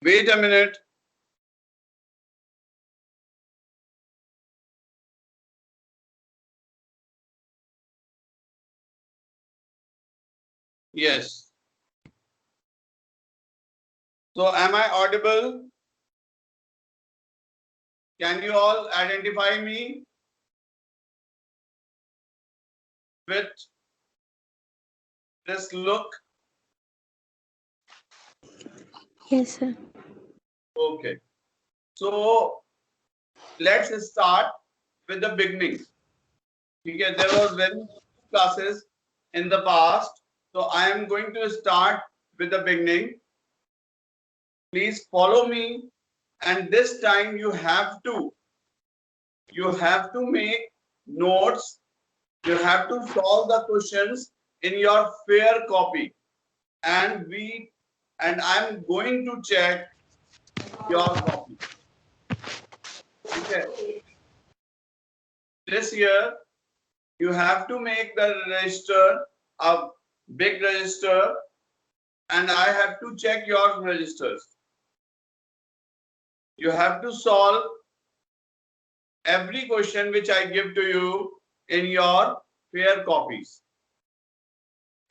Wait a minute. Yes. So am I audible? Can you all identify me with this look? Yes, sir. Okay. So let's start with the beginning. Okay, there were very few classes in the past. So I am going to start with the beginning. Please follow me. And this time you have to make notes. You have to solve the questions in your fair copy. And I'm going to check your copy. Okay. This year you have to make the register a big register, and I have to check your registers. You have to solve every question which I give to you in your fair copies.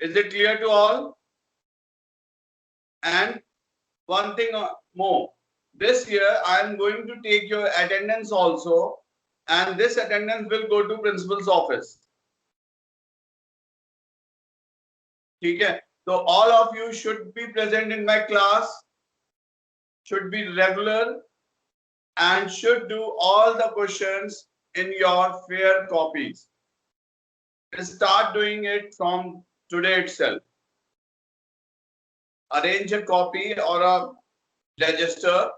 Is it clear to all? And one thing more. This year I am going to take your attendance also, and this attendance will go to principal's office. Okay? So all of you should be present in my class, should be regular, and should do all the questions in your fair copies. Start doing it from today itself. Arrange a copy or a register.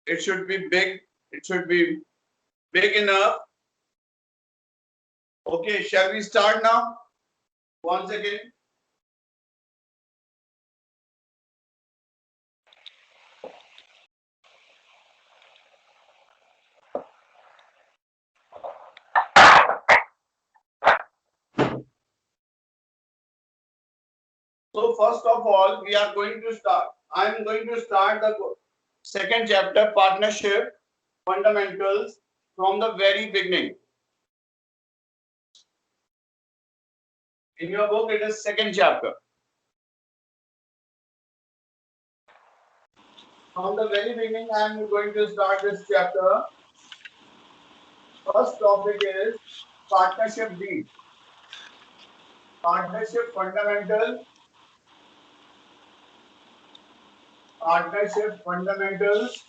It should be big. It should be big enough. Okay, shall we start now? Once again. So first of all, we are going to start. I am going to start the second chapter, partnership fundamentals, from the very beginning. In your book, it is second chapter. From the very beginning, I am going to start this chapter. First topic is partnership deed. Partnership fundamental. Partnership fundamentals.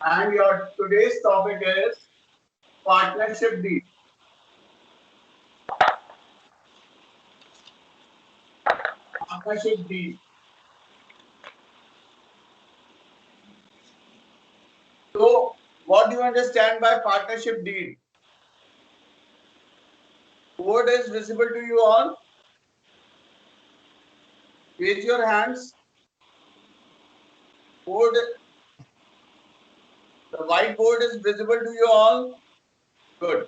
And your today's topic is partnership deed. Partnership deed. So, what do you understand by partnership deed? What is visible to you all? Raise your hands. Board. The whiteboard is visible to you all. Good.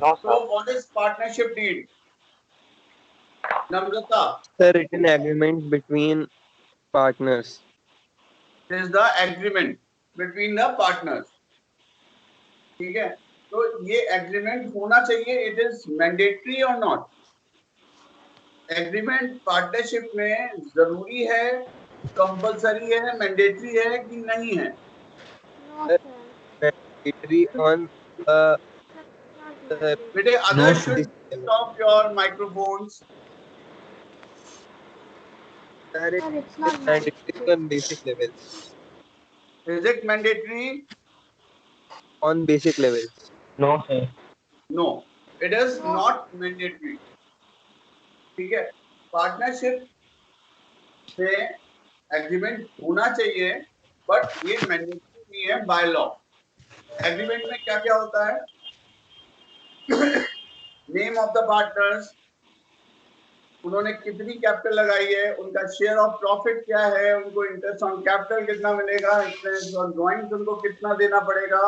No, sir. So, what is partnership deed? Namrata. The written agreement between partners. It is the agreement between the partners. ठीक है? तो ये agreement होना चाहिए. It is mandatory or not? Agreement partnership में जरूरी है, compulsory है, mandatory है कि नहीं है? Mandatory on बेटे others should stop your microphones. it's mandatory on basic levels. Is it mandatory? On basic levels. No, sir. No, it is not mandatory. ठीक है? Partnership में agreement होना चाहिए, but ये mandatory नहीं है by law. Agreement में क्या क्या होता है? Name of the partners, उन्होंने कितनी कैपिटल लगाई है, उनका शेयर ऑफ प्रॉफिट क्या है, उनको इंटरेस्ट ऑन कैपिटल कितना मिलेगा, इंटरेस्ट ऑन ड्रॉइंग्स उनको कितना देना पड़ेगा,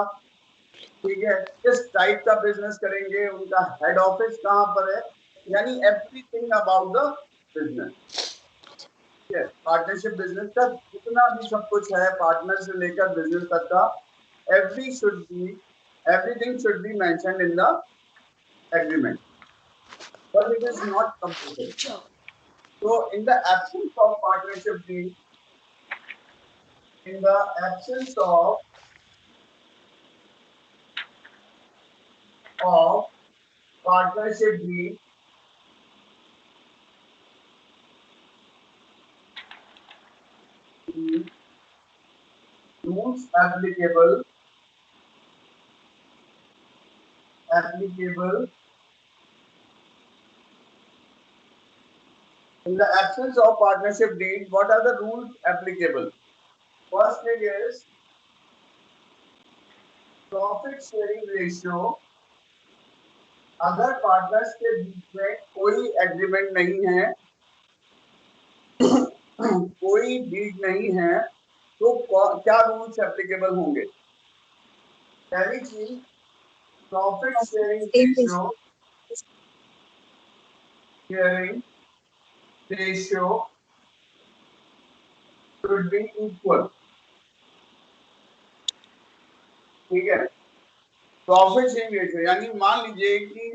ठीक है, किस टाइप का बिजनेस करेंगे, उनका हेड ऑफिस कहाँ पर है, यानी एवरीथिंग अबाउट द बिजनेस। ठीक है, पार्टनरशिप बिजनेस का जितना भी सब कुछ है, पार्टनर से लेकर बिजनेस तक का, everything should be mentioned in the agreement, but it is not compulsory. So in the absence of partnership deed, in the absence of partnership deed, the rules applicable in the absence of partnership deed, what are the rules applicable? First thing is profit sharing ratio. अगर partners के बीच में कोई agreement नहीं है, कोई deed नहीं है, तो क्या रूल्स एप्लीकेबल होंगे? पहली चीज, profit sharing ratio should be equal. ठीक है, प्रॉफिट शेयरिंग रेशियो यानी मान लीजिए कि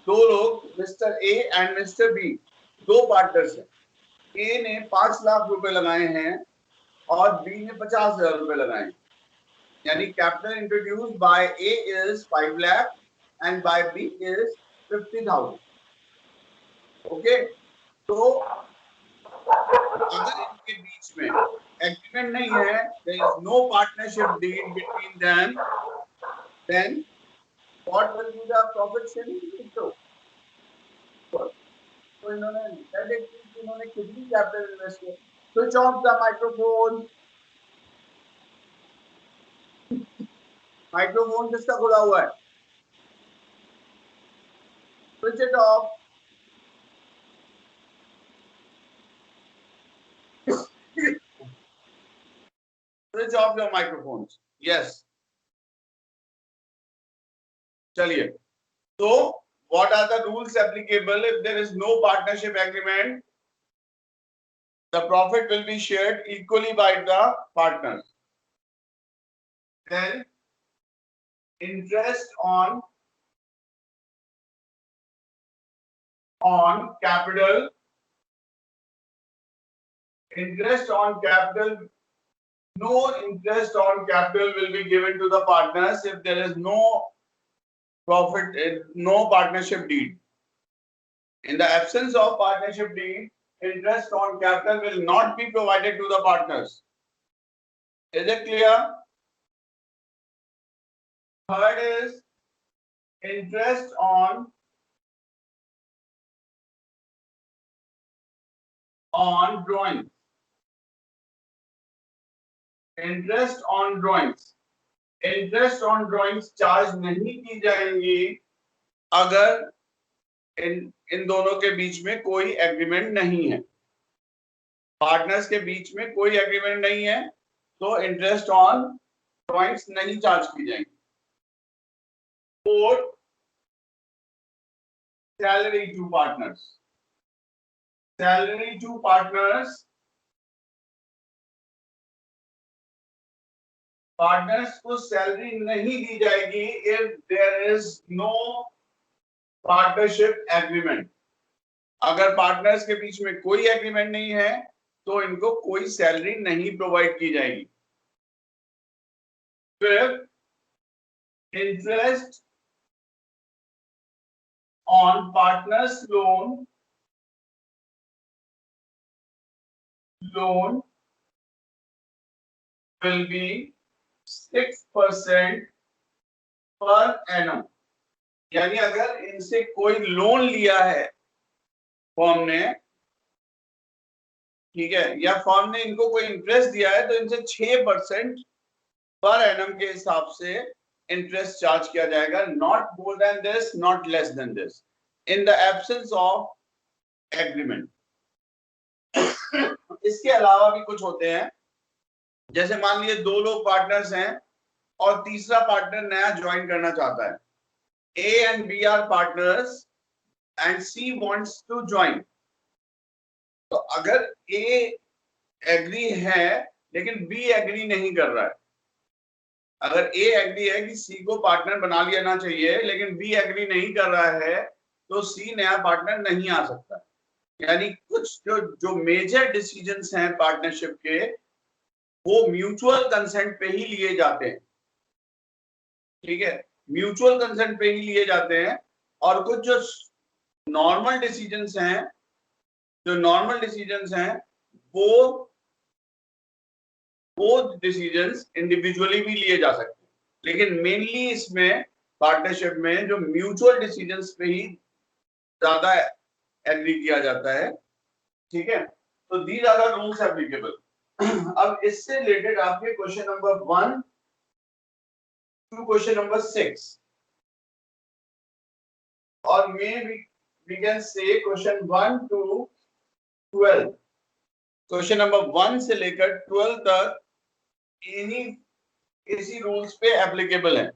दो लोग, mister A and mister B, दो पार्टनर्स हैं। ए ने 5 लाख रुपए लगाए हैं और बी ने 50,000 रुपए लगाए हैं, यानी capital introduced by A is 5 lakh and by B is 50,000। Okay, तो अगर इनके बीच में एग्रीमेंट नहीं है, there is no partnership deed between them, then what will be the profit sharing ratio? तो इन्होंने कितनी कैपिटल इन्वेस्ट किया? Switch off the microphone. Microphone किसका खुला हुआ है? Switch it off. Switch off your microphones. Yes. चलिए, तो what are the rules applicable if there is no partnership agreement? The profit will be shared equally by the partners. Then interest on capital. Interest on capital. No interest on capital will be given to the partners if there is no partnership deed. In the absence of partnership deed, interest on capital will not be provided to the partners. Is it clear? Third is interest on drawings. Interest on drawings. Interest on drawings charge नहीं की जाएंगी अगर इन दोनों के बीच में कोई agreement नहीं है। पार्टनर्स के बीच में कोई एग्रीमेंट नहीं है तो इंटरेस्ट ऑन ड्रॉइंग्स नहीं चार्ज की जाएंगी। Fourth, salary to partners. Salary to partners. Partners को सैलरी नहीं दी जाएगी if there is no partnership agreement. अगर पार्टनर्स के बीच में कोई एग्रीमेंट नहीं है तो इनको कोई सैलरी नहीं प्रोवाइड की जाएगी। फिर interest on partners loan will be 6% per annum. यानी अगर इनसे कोई लोन लिया है फर्म ने, ठीक है, या फर्म ने इनको कोई इंटरेस्ट दिया है, तो इनसे 6% पर एनम के हिसाब से इंटरेस्ट चार्ज किया जाएगा। Not more than this, not less than this, in the absence of agreement. इसके अलावा भी कुछ होते हैं, जैसे मान लीजिए दो लोग पार्टनर्स हैं, और तीसरा पार्टनर नया ज्वाइन करना चाहता है. A and B are partners and C wants to join. तो अगर A एग्री है लेकिन B एग्री नहीं कर रहा है, अगर A एग्री है कि C को पार्टनर बना लेना चाहिए लेकिन B एग्री नहीं कर रहा है, तो C नया पार्टनर नहीं आ सकता. यानी कुछ जो मेजर डिसीजंस हैं पार्टनरशिप के, वो म्यूचुअल कंसेंट पे ही लिए जाते हैं. ठीक है, म्यूचुअल कंसेंट पे ही लिए जाते हैं. और कुछ जो नॉर्मल डिसीजंस हैं, वो डिसीजंस इंडिविजुअली भी लिए जा सकते हैं. लेकिन मेनली इसमें पार्टनरशिप में जो म्यूचुअल डिसीजंस पे ही ज्यादा एग्री किया जाता है. ठीक है, तो these are the rules applicable. अब इससे रिलेटेड आपके question number 1 to question number 6 और we can say question 1 to 12. Question number 1 से लेकर 12 तक इसी रूल्स पे एप्लीकेबल है.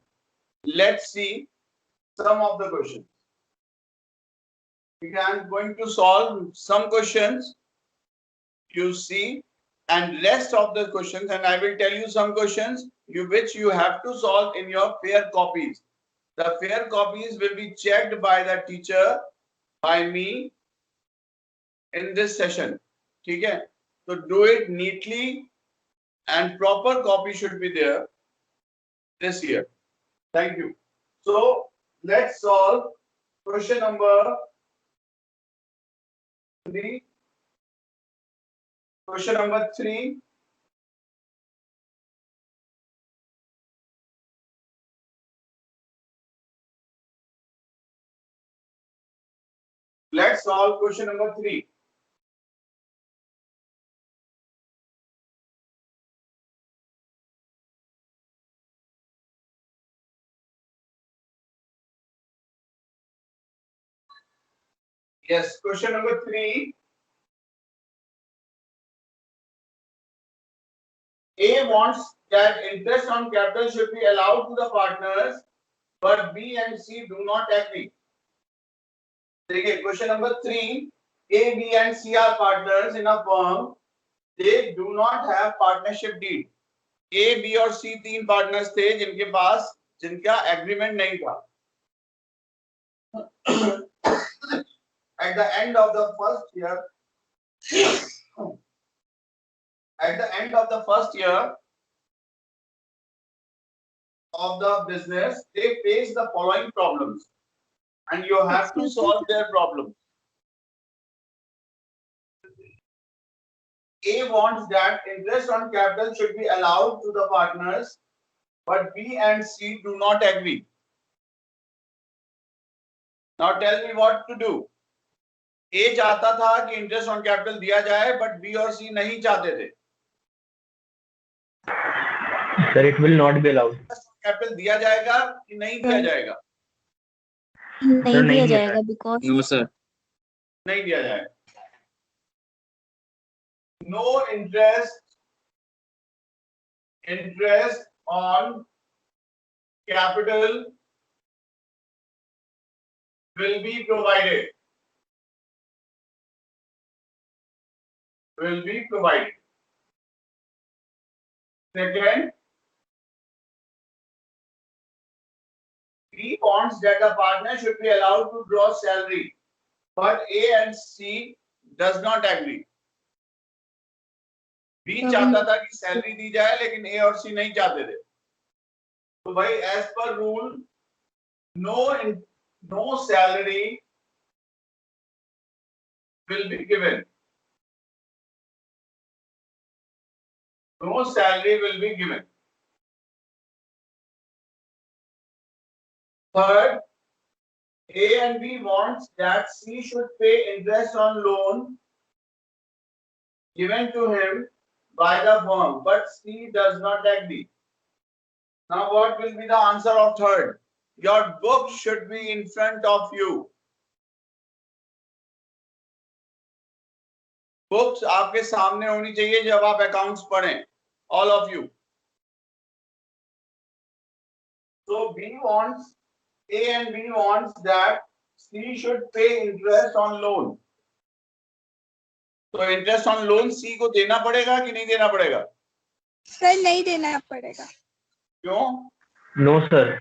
Let's see some of the questions. I am going to solve some questions, you see, and rest of the questions, and I will tell you some questions which you have to solve in your fair copies. The fair copies will be checked by the teacher, by me in this session. ठीक है, so do it neatly and proper copy should be there this year. Thank you. So let's solve question number 3. Question number 3. Let's solve question number 3. Yes, question number 3. A wants that interest on capital should be allowed to the partners, but B and C do not agree. देखिए, question number 3. A, B and C are partners in a firm. They do not have partnership deed. A, B और C तीन partners थे जिनका agreement नहीं था. At the end of the first year of the business, they face the following problems, and you have to solve their problems. A wants that interest on capital should be allowed to the partners, but B and C do not agree. Now tell me what to do. A चाहता था कि interest on capital दिया जाए, but B और C नहीं चाहते थे. Sir, it will not be allowed. Capital दिया जाएगा कि नहीं दिया जाएगा? नहीं दिया जाएगा because No, sir. नहीं दिया जाएगा. No interest on capital will be provided. Second, B wants that the partner should be allowed to draw salary, but A and C does not agree. B चाहता था कि सैलरी दी जाए, लेकिन A और C नहीं चाहते थे. तो भाई, as per rule, no salary will be given. No salary will be given. Third, A and B wants that C should pay interest on loan given to him by the firm, but C does not agree. Now what will be the answer of third? Your book should be in front of you. Books आपके सामने होनी चाहिए जब आप accounts पढ़ें. All of you. So B wants, A and B wants that C should pay interest on loan. तो interest on loan सी को देना पड़ेगा कि नहीं देना पड़ेगा? सर नहीं देना पड़ेगा. क्यों? No, sir.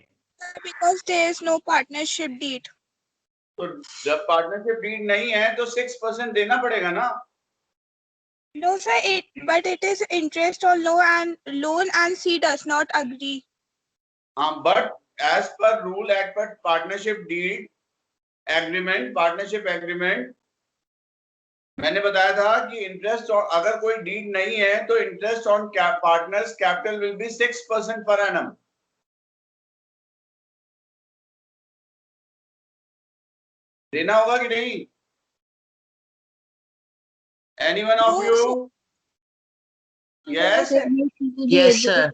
Because there is no partnership deed. तो जब पार्टनरशिप डीड नहीं है तो 6% देना पड़ेगा ना? No sir, but it is interest on loan and C does not agree. हाँ, but as per rule act पर partnership deed agreement, partnership agreement, मैंने बताया था कि इंटरेस्ट और अगर कोई डीड नहीं है तो interest on partners capital will be 6% per annum. देना होगा कि नहीं? Anyone of No, you? Yes. Yes, sir.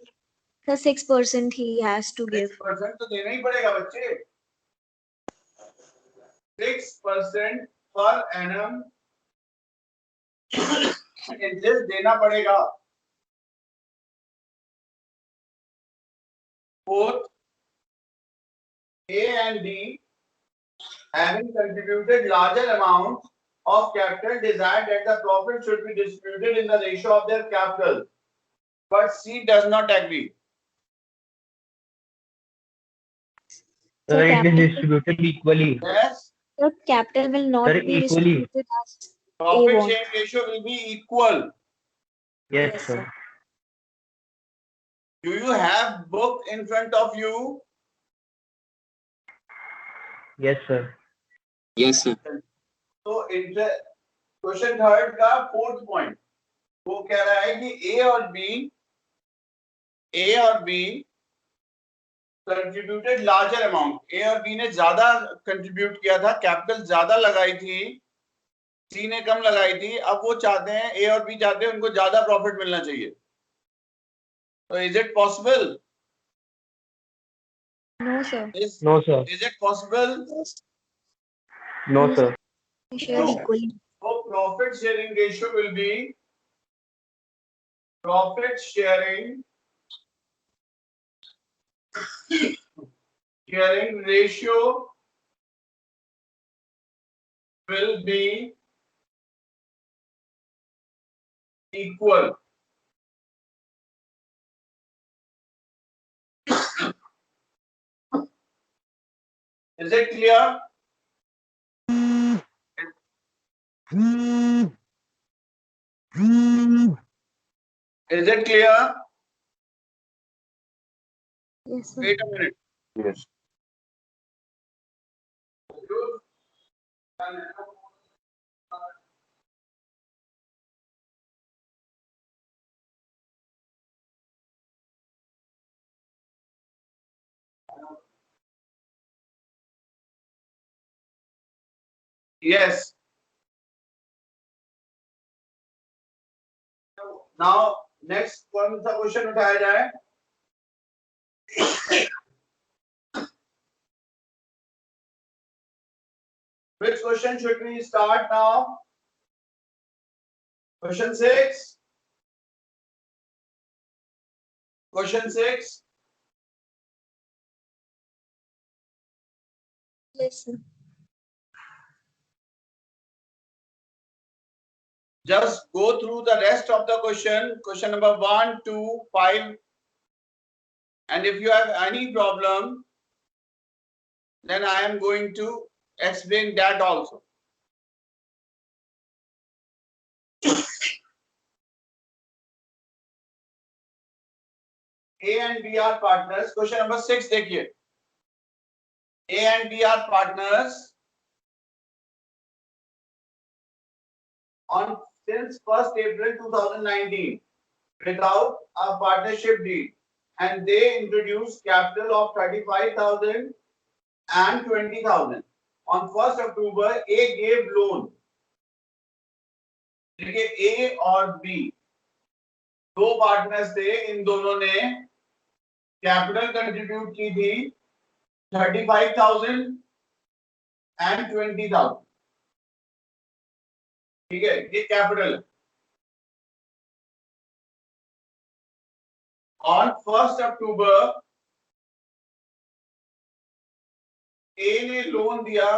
The 6% he has to give. 6% तो देना ही पड़ेगा बच्चे. 6% पर एनम इंटरेस्ट देना पड़ेगा. Both A and B having contributed larger amount of capital desired that the profit should be distributed in the ratio of their capital, but C does not agree. Sir, it is capital- distributed equally. Yes, The capital will not Sir, be equally. distributed as profit A1. sharing ratio will be equal. Yes, Yes, sir. sir. Do you have book in front of you? Yes, sir. Yes, sir. तो question third का fourth point वो कह रहा है कि ए और B contributed larger amount. ए और B ने ज्यादा कंट्रीब्यूट किया था, कैपिटल ज्यादा लगाई थी, सी ने कम लगाई थी. अब वो चाहते हैं, ए और बी चाहते हैं उनको ज्यादा प्रॉफिट मिलना चाहिए. तो is it possible? No, sir. No, sir. Is it possible? No, sir. We share No. equally. So profit sharing ratio will be profit sharing ratio will be equal. Is it clear? Is it clear? Yes, sir. Wait a minute. Yes. Yes. Now next कौन सा question उठाया जाए? Which question should we start now? Question 6. Question 6. Yes, sir. Just go through the rest of the question number 1, 2, 5. And if you have any problem, then I am going to explain that also. A and B are partners. Question number 6 देखिए. A and B are partners on since 1st April 2019 without a partnership deed, and they introduced capital of 35,000 and 20,000. On 1st October, A gave loan. देखिए A और B दो partners थे, इन दोनों ने capital contribute की थी 35,000 and 20,000. ठीक है, ये कैपिटल. On 1st October, ए ने लोन दिया,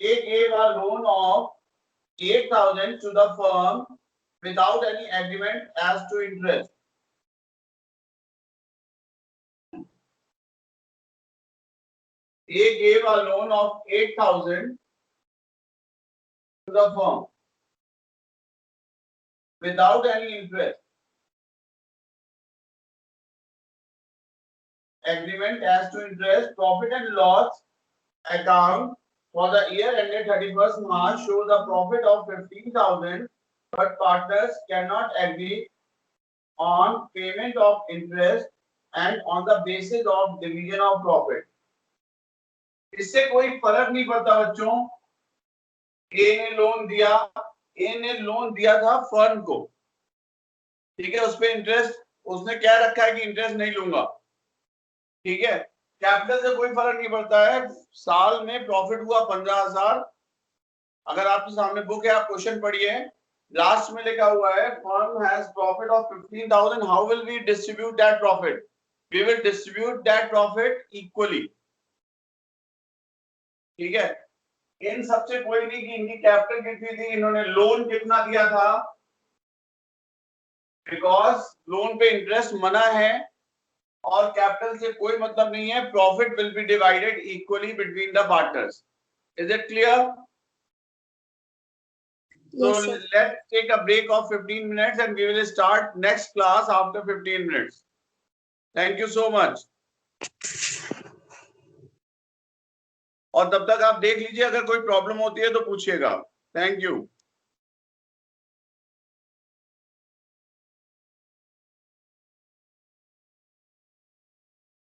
ए gave a loan of 8,000 to the firm without any agreement as to interest. A gave a loan of 8,000 to the firm without any interest. Agreement as to interest, profit and loss account for the year ended 31st March shows a profit of 15,000, but partners cannot agree on payment of interest and on the basis of division of profit. इससे कोई फर्क नहीं पड़ता बच्चों, ए ने loan दिया, ए ने loan दिया था फर्म को, ठीक है, उस पे इंटरेस्ट उसने क्या रखा है कि इंटरेस्ट नहीं लूंगा, ठीक है, कैपिटल से कोई फर्क नहीं पड़ता है, साल में प्रॉफिट हुआ 15,000, अगर आपके सामने बुक है आप क्वेश्चन पढ़िए, लास्ट में लिखा हुआ है firm has profit of 15,000, how will we distribute that profit, we will distribute that profit equally, ठीक है, इन सबसे कोई नहीं कि इनकी कैपिटल कितनी थी, इन्होंने लोन कितना दिया था, बिकॉज लोन पे इंटरेस्ट मना है और कैपिटल से कोई मतलब नहीं है, profit will be divided equally between the partners, is it clear? So Yes, sir. let's take a break of 15 minutes and we will start next class after 15 minutes. Thank you so much. और तब तक आप देख लीजिए, अगर कोई problem होती है तो पूछिएगा. Thank you.